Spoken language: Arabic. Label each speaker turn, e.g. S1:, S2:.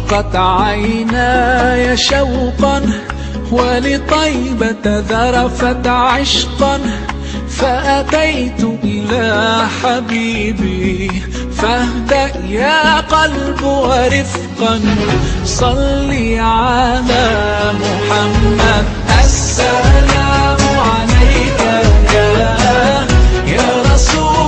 S1: ضاقت عيناي شوقا ولطيبة ذرفت عشقا، فأتيت إلى حبيبي فاهدأ يا قلب ورفقا. صلي على محمد. السلام عليك يا رسول